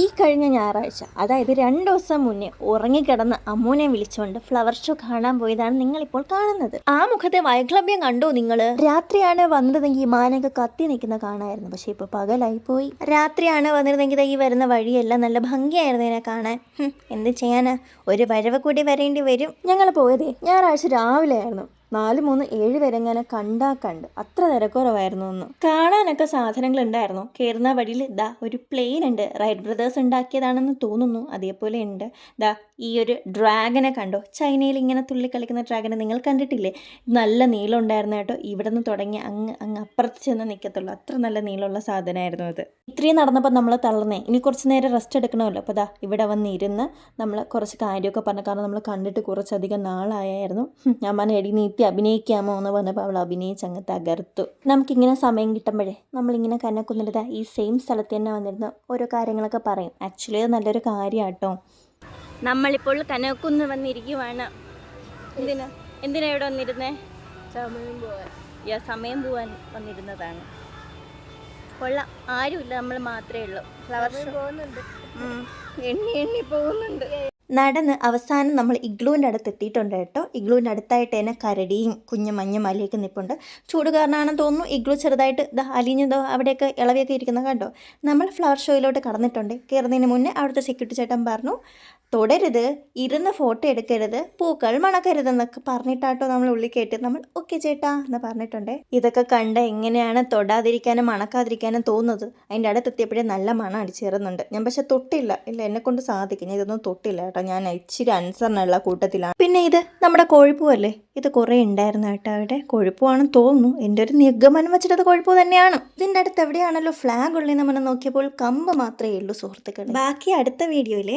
ഈ കഴിഞ്ഞ ഞായറാഴ്ച, അതായത് 2 ദിവസം മുന്നേ ഉറങ്ങിക്കിടന്ന് അമ്മൂനെ വിളിച്ചുകൊണ്ട് ഫ്ലവർ ഷോ കാണാൻ പോയതാണ് നിങ്ങളിപ്പോൾ കാണുന്നത്. ആ മുഖത്തെ വൈക്ലഭ്യം കണ്ടോ നിങ്ങൾ? രാത്രിയാണ് വന്നതെങ്കിൽ മാനൊക്കെ കത്തി നിൽക്കുന്ന കാണായിരുന്നു. പക്ഷെ ഇപ്പോൾ പകലായി പോയി. രാത്രിയാണ് വന്നിരുന്നെങ്കിൽ ഈ വരുന്ന വഴിയെല്ലാം നല്ല ഭംഗിയായിരുന്നു ഇതിനെ കാണാൻ. എന്ത് ചെയ്യാനാ, ഒരു വരവ് കൂടി വരേണ്ടി വരും. ഞങ്ങൾ പോയതേ ഞായറാഴ്ച രാവിലെ ആയിരുന്നു. 4-3-7 വരെ ഇങ്ങനെ കണ്ട് അത്ര തിരക്കുറവായിരുന്നു ഒന്നും. കാണാനൊക്കെ സാധനങ്ങൾ ഉണ്ടായിരുന്നു. കയറുന്ന വഴിയിൽ ദാ ഒരു പ്ലെയിൻ ഉണ്ട്, റൈറ്റ് ബ്രദേഴ്സ് ഉണ്ടാക്കിയതാണെന്ന് തോന്നുന്നു. അതേപോലെ ഉണ്ട്. ദാ ഈ ഒരു ഡ്രാഗനെ കണ്ടോ, ചൈനയിൽ ഇങ്ങനെ തുള്ളിക്കളിക്കുന്ന ഡ്രാഗനെ നിങ്ങൾ കണ്ടിട്ടില്ലേ? നല്ല നീളം ഉണ്ടായിരുന്നു കേട്ടോ. ഇവിടെ നിന്ന് തുടങ്ങി അങ്ങ് അപ്പുറത്ത് ചെന്ന് നിൽക്കത്തുള്ളൂ, അത്ര നല്ല നീളമുള്ള സാധനമായിരുന്നു അത്. ഇത്രയും നടന്നപ്പോൾ നമ്മൾ തളർന്നേ, ഇനി കുറച്ച് നേരം റെസ്റ്റ് എടുക്കണമല്ലോ. അപ്പോൾ ദാ ഇവിടെ വന്നിരുന്ന് നമ്മൾ കുറച്ച് കാര്യമൊക്കെ പറഞ്ഞു. കാരണം നമ്മൾ കണ്ടിട്ട് കുറച്ചധികം നാളായിരുന്നു. ഞാൻ പറഞ്ഞ എടി നീത്തി അഭിനയിക്കാമോ എന്ന് പറഞ്ഞപ്പോൾ അവൾ അഭിനയിച്ച് അങ്ങ് തകർത്തു. നമുക്കിങ്ങനെ സമയം കിട്ടുമ്പോഴേ നമ്മളിങ്ങനെ കനക്കുന്നിട്ട് ഈ സെയിം സ്ഥലത്ത് തന്നെ വന്നിരുന്ന് ഓരോ കാര്യങ്ങളൊക്കെ പറയും. ആക്ച്വലി അത് നല്ലൊരു കാര്യമാട്ടോ. നമ്മളിപ്പോൾ കനക്കുന്ന് വന്നിരിക്കുവാണ്. എന്തിനാ ഇവിടെ വന്നിരുന്നേ? സമയം പോവാൻ വന്നിരുന്നതാണ്. കൊള്ളാം, ആരുമില്ല, നമ്മൾ മാത്രമേ ഉള്ളൂ. ഫ്ലവർ ഷോ പോകുന്നുണ്ട്, എണ്ണി പോകുന്നുണ്ട്. നടന്ന് അവസാനം നമ്മൾ ഇഗ്ലൂവിൻ്റെ അടുത്ത് എത്തിയിട്ടുണ്ട് കേട്ടോ. ഇഗ്ലൂവിൻ്റെ അടുത്തായിട്ട് തന്നെ കരടിയും കുഞ്ഞു മഞ്ഞ മലയൊക്കെ നിൽപ്പുണ്ട്. ചൂട് കാരണമാണെന്ന് തോന്നുന്നു ഇഗ്ലൂ ചെറുതായിട്ട് അലിഞ്ഞതോ അവിടെയൊക്കെ ഇളവിയൊക്കെ ഇരിക്കുന്നത് കണ്ടോ. നമ്മൾ ഫ്ലവർ ഷോയിലോട്ട് കടന്നിട്ടുണ്ട്. കയറുന്നതിന് മുന്നേ അവിടുത്തെ സെക്യൂരിറ്റി ചേട്ടൻ പറഞ്ഞു, തൊടരുത്, ഇരുന്ന് ഫോട്ടോ എടുക്കരുത്, പൂക്കൾ മണക്കരുതെന്നൊക്കെ പറഞ്ഞിട്ടാട്ടോ നമ്മൾ ഉള്ളിൽ കയറ്റി. നമ്മൾ ഓക്കെ ചേട്ടാ എന്ന് പറഞ്ഞിട്ടുണ്ട്. ഇതൊക്കെ കണ്ട് എങ്ങനെയാണ് തൊടാതിരിക്കാനും മണക്കാതിരിക്കാനും തോന്നുന്നത്. അതിൻ്റെ അടുത്തെത്തിയപ്പോഴേ നല്ല മണം അടിച്ചേറുന്നുണ്ട്. ഞാൻ പക്ഷെ തൊട്ടില്ല, ഇല്ല എന്നെക്കൊണ്ട് സാധിക്കും, ഞാൻ ഇതൊന്നും തൊട്ടില്ല കേട്ടോ. ഞാൻ ഇച്ചിരി അനുസരണമുള്ള കൂട്ടത്തിലാണ്. പിന്നെ ഇത് നമ്മുടെ കൊഴുപ്പുമല്ലേ, ഇത് കുറേ ഉണ്ടായിരുന്നു കേട്ടോ അവിടെ. കൊഴുപ്പുവാണെന്ന് തോന്നുന്നു, എൻ്റെ ഒരു നിഗമനം വെച്ചിട്ട് അത് കൊഴുപ്പ് തന്നെയാണ്. ഇതിൻ്റെ അടുത്ത് എവിടെയാണല്ലോ ഫ്ലാഗ് ഉള്ളതെന്ന് നമ്മൾ നോക്കിയപ്പോൾ കമ്പ് മാത്രമേ ഉള്ളൂ സുഹൃത്തുക്കളെ. ബാക്കി അടുത്ത വീഡിയോയിൽ